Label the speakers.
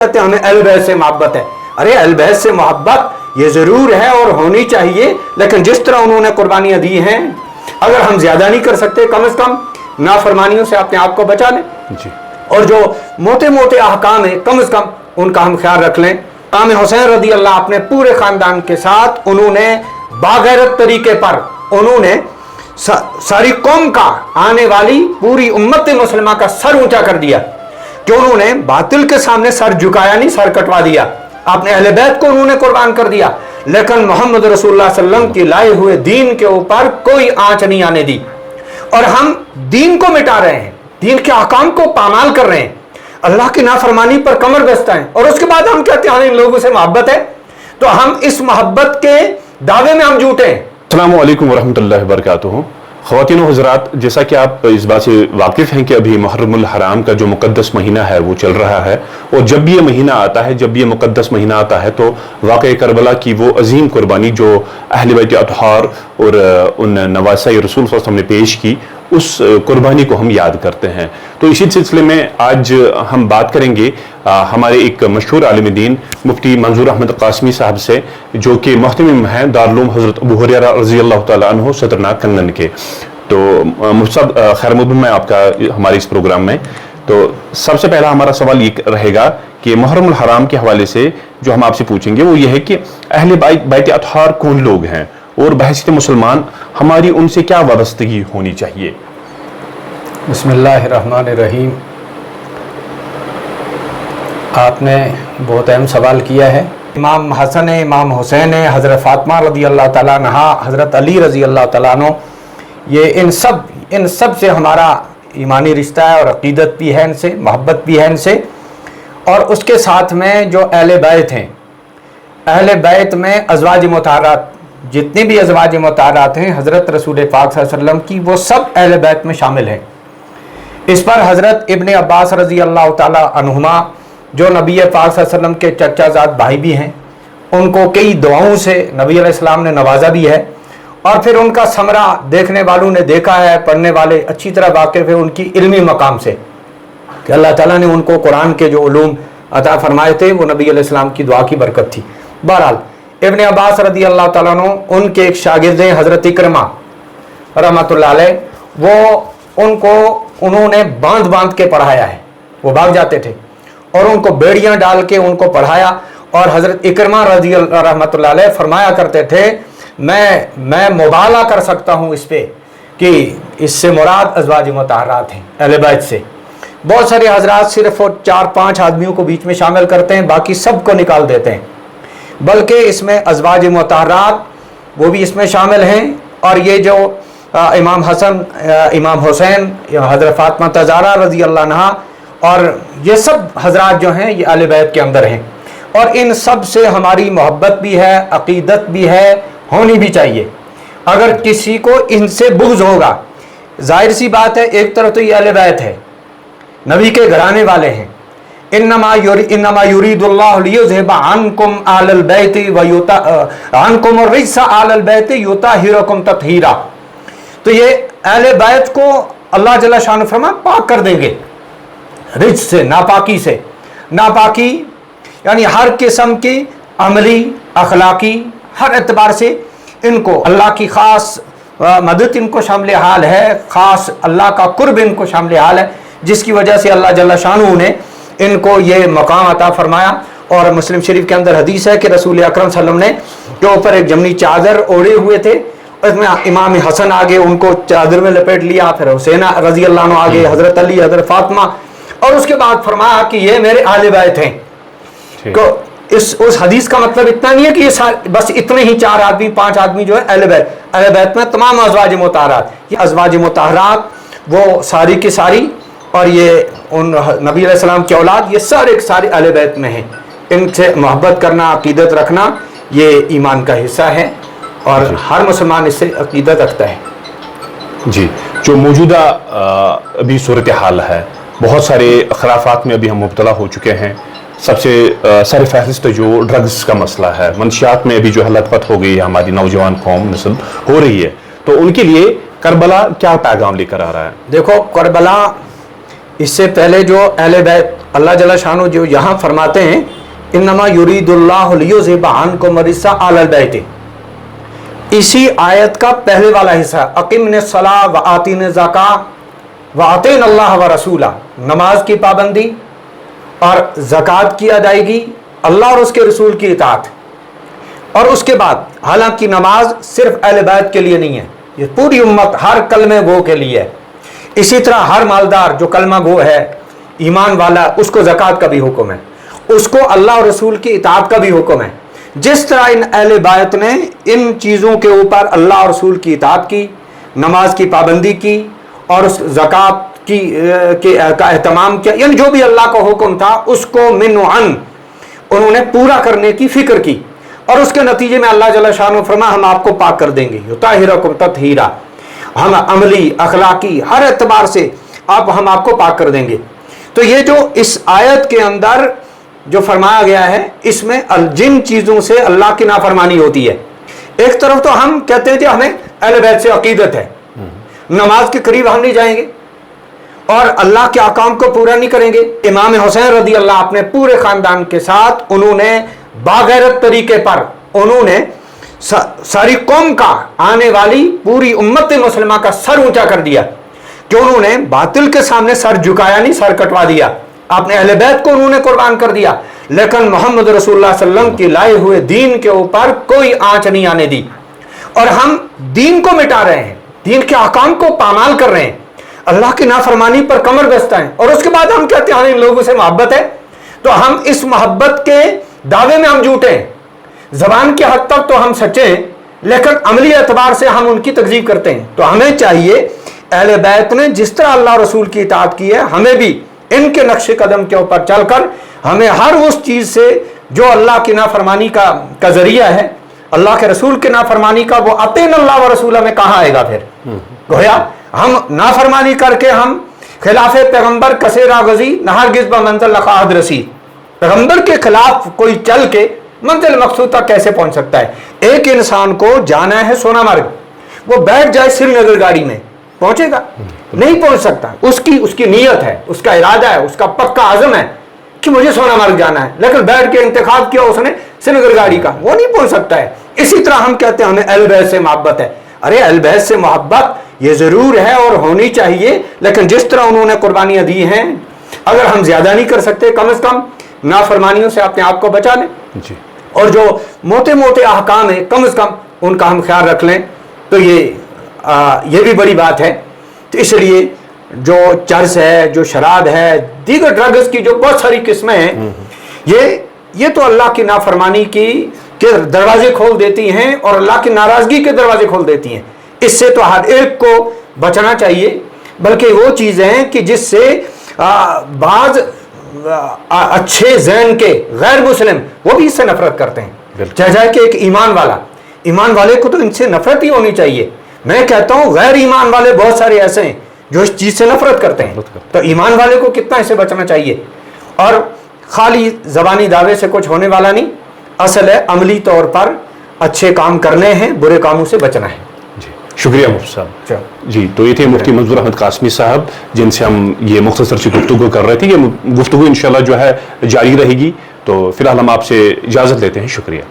Speaker 1: कहते हैं हमें अहले बैत से मोहब्बत है। अरे अहले बैत से मोहब्बत ये ज़रूर है और होनी चाहिए, लेकिन जिस तरह उन्होंने कुर्बानियाँ दी हैं, अगर हम ज़्यादा नहीं कर सकते, कम से कम नाफरमानियों से अपने आप को बचा लें जी। और जो मोटे मोटे अहकाम हैं, कम से कम उनका हम ख्याल रख लें। इमाम हुसैन रज़ी अल्लाह अपने पूरे ख़ानदान के साथ उन्होंने बागैरत तरीके पर उन्होंने सारी कौम का, आने वाली पूरी उम्मत मुसलमान का सर ऊंचा कर दिया कि उन्होंने बातिल के सामने सर झुकाया नहीं, सर कटवा दिया। अपने अहले बैत को उन्होंने कुर्बान कर दिया, लेकिन मोहम्मद रसूलुल्लाह सल्लल्लाहु अलैहि वसल्लम की लाए हुए दीन के ऊपर कोई आंच नहीं आने दी। और हम दीन को मिटा रहे हैं, दीन के अहकाम को पामाल कर रहे हैं, अल्लाह की नाफरमानी पर कमर बस्ता है, और उसके बाद हम कहते हैं इन लोगों से मोहब्बत है। तो हम इस मोहब्बत के दावे में हम झूठे हैं।
Speaker 2: अस्सलामु अलैकुम वरहमतुल्लाहि वबरकातुहू। ख़वातीन व हज़रात, जैसा कि आप इस बात से वाकिफ़ हैं कि अभी मुहर्रमुल हराम का जो मुक़द्दस महीना है वो चल रहा है, और जब भी ये महीना आता है, जब भी ये मुक़द्दस महीना आता है, तो वाक़या करबला की वो अज़ीम कुर्बानी जो अहले बैत अतहार और उन नवासा रसूल सल्लल्लाहु अलैहि वसल्लम ने पेश की, उस कुर्बानी को हम याद करते हैं। तो इसी सिलसिले में आज हम बात करेंगे हमारे एक मशहूर आलिम दीन मुफ्ती मंजूर अहमद क़ासमी साहब से, जो कि मुहतमिम हैं दारुल उलूम हज़रत अबू हुरैरा रज़ी अल्लाह तआला अन्हु सदरनाक कंगन के। तो मुफ्ती साहब खैर मक़दूम है आपका हमारे इस प्रोग्राम में। तो सबसे पहला हमारा सवाल ये रहेगा कि मुहर्रमुल हराम के हवाले से जो हम आपसे पूछेंगे वो ये है कि अहले बैत अतहार कौन लोग हैं, और बहैसियत मुसलमान हमारी उनसे क्या वाबस्तगी होनी चाहिए।
Speaker 1: बिस्मिल्लाहिर्रहमानिर्रहीम। आपने बहुत अहम सवाल किया है। इमाम हसन है, इमाम हुसैन है, हज़रत फ़ातिमा रज़ी अल्लाह तआला अन्हा, हज़रत अली रज़ी अल्लाह तआला अन्हु, ये इन सब से हमारा ईमानी रिश्ता है और अक़ीदत भी है इनसे, मोहब्बत भी है इनसे। और उसके साथ में जो अहले बैत हैं, अहले बैत में अज़वाज मुतहरात, जितनी भी अज़वाज मुतहरात हैं हज़रत रसूल पाक सल्लल्लाहु अलैहि वसल्लम की, वो सब अहले बैत में शामिल हैं। इस पर हज़रत इब्ने अब्बास रज़ी अल्लाह तआला अन्हुमा, जो नबी पाक सल्लल्लाहु अलैहि वसल्लम के चचाजाद भाई भी हैं, उनको कई दुआओं से नबी अलैहिस्सलाम ने नवाजा भी है, और फिर उनका समरा देखने वालों ने देखा है, पढ़ने वाले अच्छी तरह वाकिफ़ है उनकी इल्मी मकाम से, कि अल्लाह ताला ने उनको कुरान के जो उलूम अता फरमाए थे वो नबी अलैहिस्सलाम की दुआ की बरकत थी। बहरहाल इब्ने अब्बास रज़ी अल्लाह तआला अन्हु, उनके एक शागिर्द हैं हज़रत इकरमा रहमतुल्लाह अलैह, वो उनको उन्होंने बांध बांध के पढ़ाया है। वो भाग जाते थे और उनको बेड़ियां डाल के उनको पढ़ाया, और हज़रत इकरमा रज़ी अल्लाह रहमतुल्लाह अलैह फरमाया करते थे, मैं मुबाला कर सकता हूँ इस पे कि इससे मुराद अज़वाज मुतहरात हैं अहले बैत से। बहुत सारे हजरात सिर्फ 4-5 आदमियों को बीच में शामिल करते हैं, बाकी सब को निकाल देते हैं, बल्कि इसमें अज़वाज मुतहरात वो भी इसमें शामिल हैं। और ये जो इमाम हसन, इमाम हुसैन, हज़रत फ़ातिमा ज़हरा रज़ी अल्लाह अन्हा, और ये सब हजरात जो हैं ये अहले बैत के अंदर हैं, और इन सब से हमारी मोहब्बत भी है, अक़ीदत भी है, होनी भी चाहिए। अगर किसी को इनसे बुग़्ज़ होगा, जाहिर सी बात है, एक तरफ तो ये अहले बैत है, नबी के घराने वाले हैं। इन्नमा युरीदुल्लाहु लियुज़हिबा अन्कुम अहलल बैति व अन्कुम अर्रिज्सा अहलल बैति युताहिरुकुम तत्हीरा। तो ये अहले बैत को अल्लाह जल्ल शान फरमा पाक कर देंगे रिज से, नापाकी से। नापाकी यानी हर किस्म की अमली, अखलाकी, हर एतबार से इनको अल्लाह की ख़ास मदद इनको शामिल हाल है, ख़ास अल्लाह का कुर्ब इनको शामिल हाल है, जिसकी वजह से अल्लाह जल्ल शानहू ने इनको ये मकाम अता फरमाया। और मुस्लिम शरीफ के अंदर हदीस है कि रसूल अकरम सल्लल्लाहु अलैहि वसल्लम के ऊपर एक जमनी चादर ओढ़े हुए थे, उसमें इमाम हसन आगे उनको चादर में लपेट लिया, फिर हुसैन रज़ी अल्लाह अन्हु आगे, हज़रत अली, हज़रत फ़ातिमा, और उसके बाद फरमाया कि ये मेरे अहले बैत हैं। तो उस हदीस का मतलब इतना नहीं है कि ये बस इतने ही 4 आदमी 5 आदमी जो है अहले बैत में तमाम अज़वाज मुतहरात, ये अज़वाज मुतहरात वो सारी की सारी, और ये उन नबी अलैहिस्सलाम की औलाद, ये सारे के सारे अहले बैत में हैं। इनसे मोहब्बत करना, अक़ीदत रखना, ये ईमान का हिस्सा है, और हर मुसलमान इससे अक़ीदत रखता है।
Speaker 2: जी, जो मौजूदा अभी सूरत हाल है, बहुत सारे खराफात में अभी हम मुब्तला हो चुके हैं। सबसे सर फहरिस्त जो ड्रग्स का मसला है, मंशियात में अभी जो है लथपथ हो गई है हमारी नौजवान कौम, नस्ल हो रही है, तो उनके लिए करबला क्या पैगाम लेकर आ रहा है?
Speaker 1: देखो, करबला इससे पहले जो अहले बैत اللہ जल शानो जो यहाँ फरमाते हैं इन्नमा युरीदुल्लाहु लियुज़हिबा अन्कुम रिज्सा अहलल बैत, इसी आयत का पहले वाला हिस्सा अक़िमनिस सलाह व आतीनिज़ ज़कात व अतीनल्लाह व रसूला, नमाज की पाबंदी और ज़कात की अदायगी, अल्लाह और उसके रसूल की इताअत। और उसके बाद हालांकि नमाज सिर्फ अहले बैत के लिए नहीं है, ये पूरी उम्मत हर कलमे गो के लिए है। इसी तरह हर मालदार जो कलमा गो है, ईमान वाला, उसको ज़कात का भी हुक्म है, उसको अल्लाह और रसूल की इताअत का भी हुक्म है। जिस तरह इन अहले बैत ने इन चीज़ों के ऊपर अल्लाह और रसूल की इताअत की, नमाज की पाबंदी की और उस ज़कात का एहतमाम किया, यानी जो भी अल्लाह का हुक्म था उसको मिन उन्होंने पूरा करने की फिक्र की, और उसके नतीजे में अल्लाह जल्ल शानो फरमा हम आपको पाक कर देंगे, युताहिरुकुम तत्हीरा, हम अमली अखलाकी हर एतबार से हम आपको पाक कर देंगे। तो ये जो इस आयत के अंदर जो फरमाया गया है, इसमें जिन चीज़ों से अल्लाह की नाफरमानी होती है, एक तरफ तो हम कहते हैं कि हमें अहले बैत से अकीदत है, नमाज के करीब हम नहीं जाएंगे और अल्लाह के अहकाम को पूरा नहीं करेंगे। इमाम हुसैन रदी अल्लाह अपने पूरे ख़ानदान के साथ उन्होंने बागैरत तरीके पर उन्होंने सारी कौम का, आने वाली पूरी उम्मत मुसलमा का सर ऊंचा कर दिया कि उन्होंने बातिल के सामने सर झुकाया नहीं, सर कटवा दिया। आपने अहले बैत को उन्होंने कुर्बान कर दिया, लेकिन मोहम्मद रसूलुल्लाह सल्लल्लाहु अलैहि वसल्लम के लाए हुए दीन के ऊपर कोई आंच नहीं आने दी। और हम दीन को मिटा रहे हैं, दीन के अहकाम को पामाल कर रहे हैं, अल्लाह की नाफरमानी पर कमर बस्ता है, और उसके बाद हम कहते हैं इन लोगों से मोहब्बत है। तो हम इस मोहब्बत के दावे में हम झूठे हैं, जबान की हद तक तो हम सच्चे हैं, लेकिन अमली एतबार से हम उनकी तकजीब करते हैं। तो हमें चाहिए, अहले बैत ने जिस तरह अल्लाह रसूल की इताअत की है, हमें भी इनके नक्शे कदम के ऊपर चलकर हमें हर उस चीज़ से जो अल्लाह की नाफरमानी का जरिया है, अल्लाह के रसूल के नाफरमानी का, वो अतीनल्लाह व रसूला में कहाँ आएगा? फिर गोया हम नाफरमानी करके हम खिलाफे पैगम्बर कसेरा गजी नहरगिज़ ब मंज़िल लक़ाद रसीद, पैगम्बर के खिलाफ कोई चल के मंजिल मकसूद तक कैसे पहुंच सकता है? एक इंसान को जाना है सोनामर्ग, वो बैठ जाए श्रीनगर गाड़ी में, पहुंचेगा? नहीं पहुंच सकता। उसकी नीयत है, उसका इरादा है, उसका पक्का आज़म है कि मुझे सोनामर्ग जाना है, लेकिन बैठ के इंतखाब किया उसने श्रीनगर गाड़ी का, वो नहीं पहुंच सकता है। इसी तरह हम कहते हैं हमें अहले बैत से मोहब्बत है। अरे अहले बैत से मोहब्बत ये जरूर है और होनी चाहिए, लेकिन जिस तरह उन्होंने कुर्बानियां दी हैं, अगर हम ज्यादा नहीं कर सकते, कम से कम नाफरमानियों से अपने आप को बचा लें जी। और जो मोटे मोटे अहकाम है, कम से कम उनका हम ख्याल रख लें, तो ये भी बड़ी बात है। तो इसलिए जो चर्स है, जो शराब है, दीगर ड्रग्स की जो बहुत सारी किस्में हैं, ये तो अल्लाह की नाफरमानी के दरवाजे खोल देती हैं और अल्लाह की नाराजगी के दरवाजे खोल देती हैं। इससे तो हर एक को बचना चाहिए, बल्कि वो चीज़ें हैं कि जिससे बाज अच्छे ज़हन के गैर मुस्लिम वो भी इससे नफरत करते हैं। चाहे कि एक ईमान वाले को तो इनसे नफरत ही होनी चाहिए। मैं कहता हूँ गैर ईमान वाले बहुत सारे ऐसे हैं जो इस चीज़ से नफरत करते हैं, तो ईमान वाले को कितना इससे बचना चाहिए। और खाली ज़बानी दावे से कुछ होने वाला नहीं, असल है अमली तौर पर अच्छे काम करने हैं, बुरे कामों से बचना है।
Speaker 2: शुक्रिया मुफ्ती साहब जी। तो ये थे मुफ्ती मंजूर अहमद कासमी साहब, जिनसे हम ये मुख्तसर सी गुफ्तगू कर रहे थे। ये गुफ्तगू इंशाल्लाह जो है जारी रहेगी। तो फिलहाल हम आपसे इजाज़त लेते हैं। शुक्रिया।